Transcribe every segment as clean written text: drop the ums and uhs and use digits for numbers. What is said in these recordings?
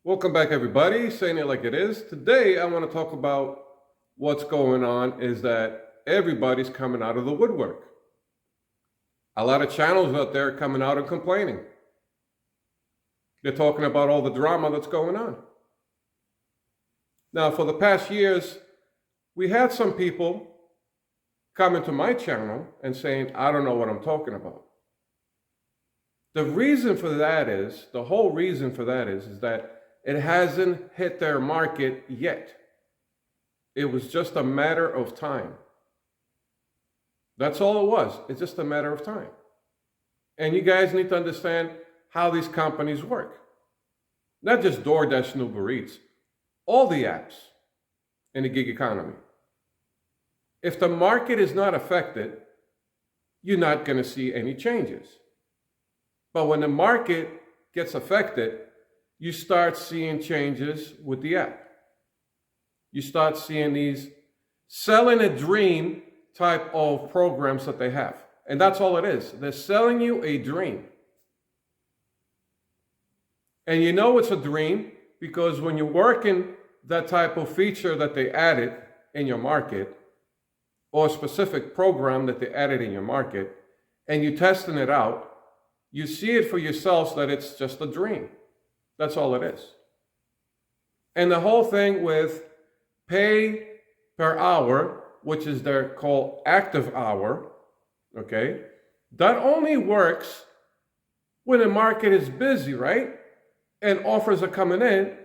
Welcome back, everybody. Saying it like it is. Today, I want to talk about what's going on is that everybody's coming out of the woodwork. A lot of channels out there coming out and complaining. They're talking about all the drama that's going on. Now, for the past years, we had some people coming to my channel and saying, I don't know what I'm talking about. The reason for that is, the whole reason for that is that it hasn't hit their market yet. It was just a matter of time. That's all it was. It's just a matter of time. And you guys need to understand how these companies work. Not just DoorDash and ubereats, all the apps in the gig economy. If the market is not affected, you're not going to see any changes. But when the market gets affected, you start seeing changes with the app. You start seeing these selling a dream type of programs that they have. And that's all it is. They're selling you a dream. And you know it's a dream because when you're working that type of feature that they added in your market, or a specific program that they added in your market, and you're testing it out, you see it for yourselves that it's just a dream. That's all it is. And the whole thing with pay per hour, which is their called active hour, okay, that only works when the market is busy, right? And offers are coming in,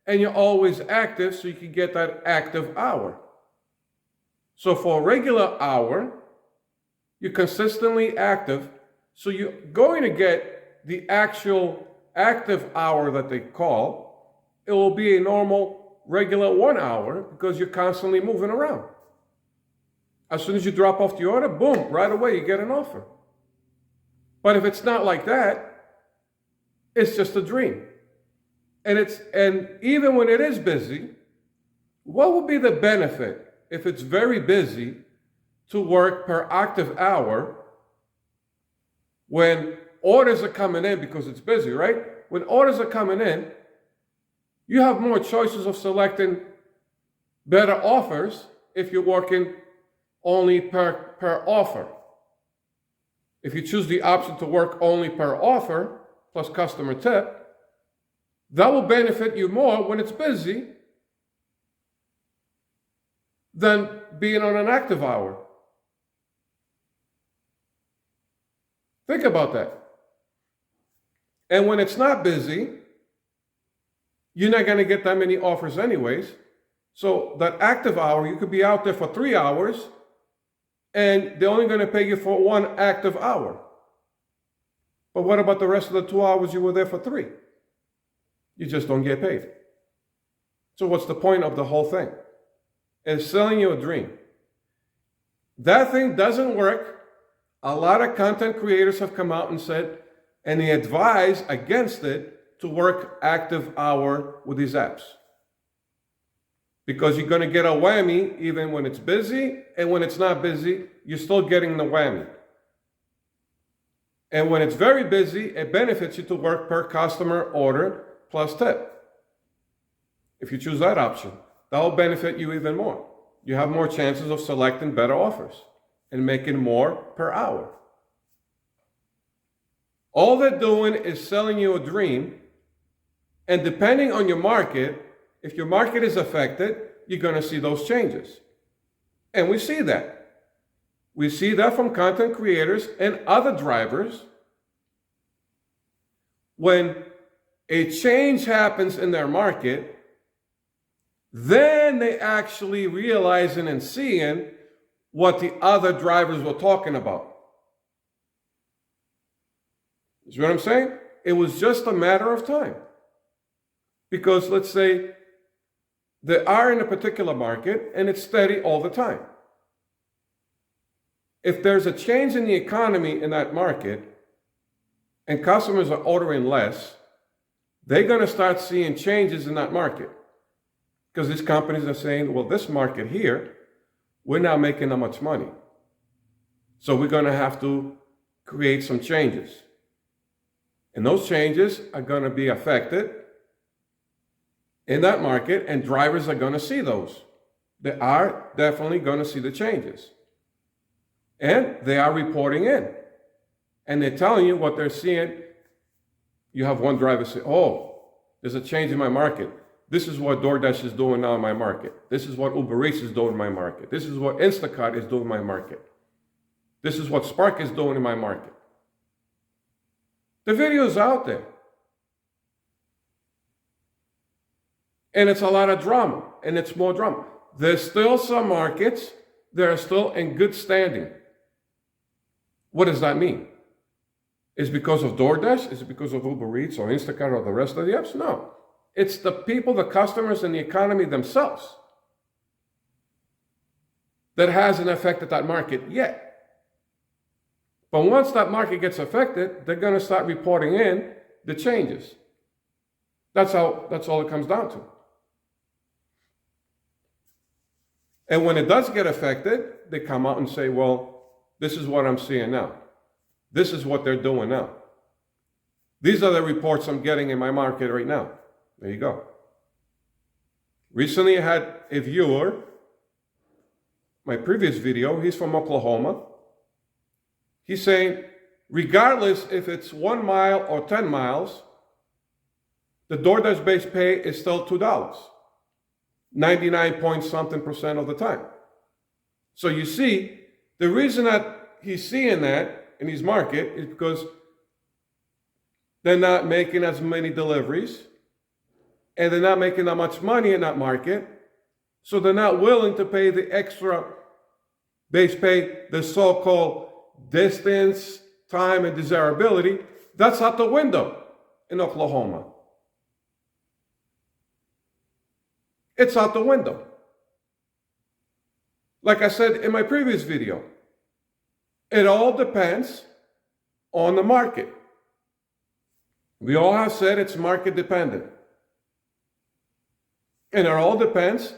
and you're always active, so you can get that active hour. So for a regular hour, you're consistently active, so you're going to get the actual active hour that they call. It will be a normal, regular 1 hour because you're constantly moving around. As soon as you drop off the order, boom, right away you get an offer. But if it's not like that, it's just a dream. And even when it is busy, what would be the benefit if it's very busy to work per active hour when orders are coming in because it's busy, right? When orders are coming in, you have more choices of selecting better offers if you're working only per offer. If you choose the option to work only per offer plus customer tip, that will benefit you more when it's busy than being on an active hour. Think about that. And when it's not busy, you're not going to get that many offers anyways. So that active hour, you could be out there for 3 hours and they're only going to pay you for 1 active hour. But what about the rest of the 2 hours you were there for 3? You just don't get paid. So what's the point of the whole thing? It's selling you a dream. That thing doesn't work. A lot of content creators have come out and said, and they advise against it to work active hour with these apps. Because you're going to get a whammy even when it's busy, and when it's not busy, you're still getting the whammy. And when it's very busy, it benefits you to work per customer order plus tip. If you choose that option, that will benefit you even more. You have more chances of selecting better offers and making more per hour. All they're doing is selling you a dream, and depending on your market, if your market is affected, you're going to see those changes. And we see that. We see that from content creators and other drivers. When a change happens in their market, then they actually realizing and seeing what the other drivers were talking about. You see what I'm saying? It was just a matter of time. Because let's say they are in a particular market and it's steady all the time. If there's a change in the economy in that market and customers are ordering less, they're going to start seeing changes in that market. Because these companies are saying, well, this market here, we're not making that much money. So we're going to have to create some changes. And those changes are going to be affected in that market, and drivers are going to see those. They are definitely going to see the changes. And they are reporting in. And they're telling you what they're seeing. You have one driver say, oh, there's a change in my market. This is what DoorDash is doing now in my market. This is what UbeReats is doing in my market. This is what Instacart is doing in my market. This is what Spark is doing in my market. The video is out there. And it's a lot of drama, and it's more drama. There's still some markets that are still in good standing. What does that mean? Is it because of DoorDash? Is it because of UbeReats or Instacart or the rest of the apps? No. It's the people, the customers, and the economy themselves that hasn't affected that market yet. But once that market gets affected, they're going to start reporting in the changes. That's all it comes down to. And when it does get affected, they come out and say, well, this is what I'm seeing now. This is what they're doing now. These are the reports I'm getting in my market right now. There you go. Recently I had a viewer, my previous video, he's from Oklahoma. He's saying, regardless if it's 1 mile or 10 miles, the DoorDash base pay is still $2. 99 point something % of the time. So you see, the reason that he's seeing that in his market is because they're not making as many deliveries and they're not making that much money in that market. So they're not willing to pay the extra base pay, the so-called distance, time, and desirability. That's out the window in Oklahoma. It's out the window. Like I said in my previous video, it all depends on the market. We all have said it's market dependent. And it all depends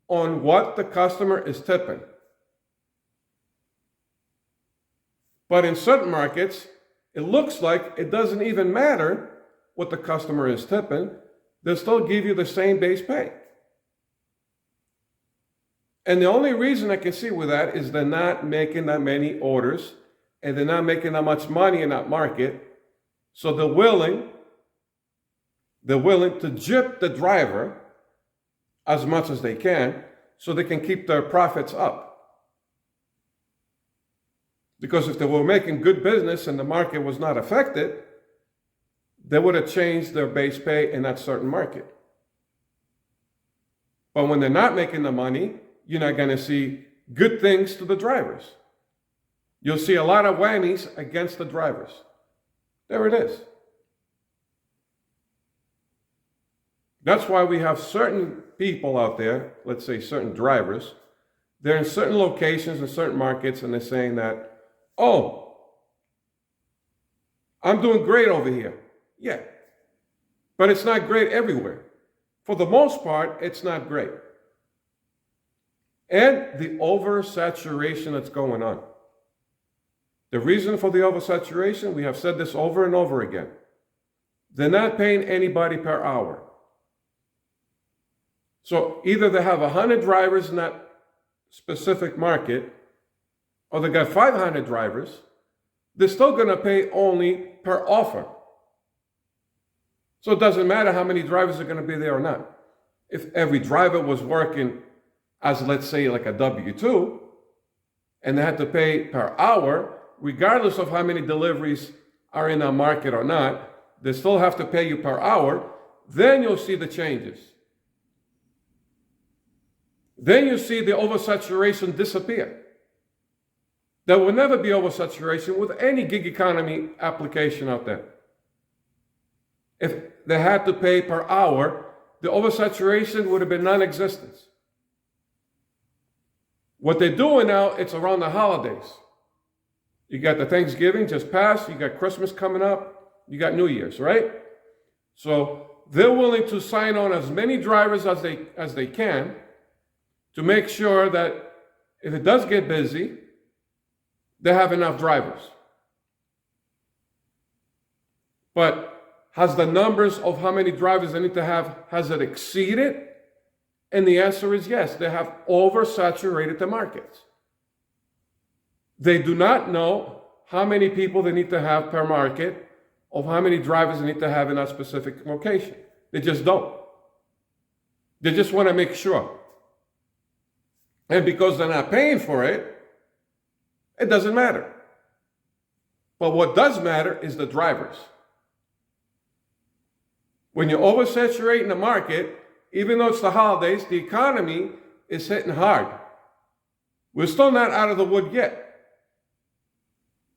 on what the customer is tipping. But in certain markets, it looks like it doesn't even matter what the customer is tipping. They'll still give you the same base pay. And the only reason I can see with that is they're not making that many orders and they're not making that much money in that market. So they're willing to gyp the driver as much as they can so they can keep their profits up. Because if they were making good business and the market was not affected, they would have changed their base pay in that certain market. But when they're not making the money, you're not going to see good things to the drivers. You'll see a lot of whammies against the drivers. There it is. That's why we have certain people out there, let's say certain drivers, they're in certain locations in certain markets and they're saying that, oh, I'm doing great over here. Yeah, but it's not great everywhere. For the most part, it's not great. And the oversaturation that's going on. The reason for the oversaturation, we have said this over and over again. They're not paying anybody per hour. So either they have 100 drivers in that specific market, or they got 500 drivers, they're still going to pay only per offer. So it doesn't matter how many drivers are going to be there or not. If every driver was working as, let's say, like a W-2, and they had to pay per hour, regardless of how many deliveries are in a market or not, they still have to pay you per hour, then you'll see the changes. Then you see the oversaturation disappear. There will never be oversaturation with any gig economy application out there. If they had to pay per hour, the oversaturation would have been non-existent. What they're doing now, it's around the holidays. You got the Thanksgiving just passed, you got Christmas coming up, you got New Year's, right? So they're willing to sign on as many drivers as they can to make sure that if it does get busy, they have enough drivers. But Has the numbers of how many drivers they need to have, has it exceeded? And the answer is yes, they have oversaturated the markets. They do not know how many people they need to have per market, of how many drivers they need to have in that specific location. They just don't. They just want to make sure. And because they're not paying for it, it doesn't matter. But what does matter is the drivers. When you're oversaturating the market, even though it's the holidays, the economy is hitting hard. We're still not out of the wood yet.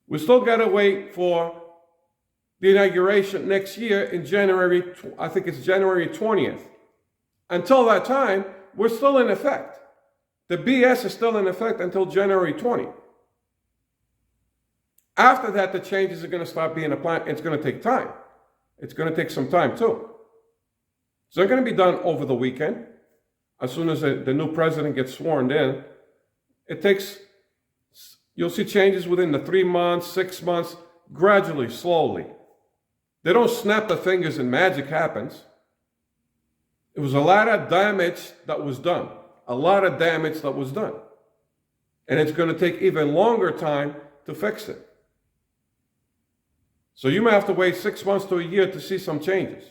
We still got to wait for the inauguration next year in January, I think it's January 20th. Until that time, we're still in effect. The BS is still in effect until January 20. After that, the changes are going to start being applied. It's going to take time. It's going to take some time too. So they're going to be done over the weekend. As soon as the new president gets sworn in, it takes, you'll see changes within the 3 months, 6 months, gradually, slowly. They don't snap the fingers and magic happens. It was a lot of damage that was done. A lot of damage that was done. And it's going to take even longer time to fix it. So you may have to wait 6 months to a year to see some changes.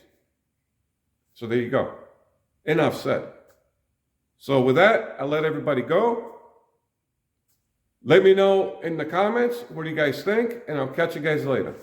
So there you go. Enough said. So with that, I'll let everybody go. Let me know in the comments what do you guys think, and I'll catch you guys later.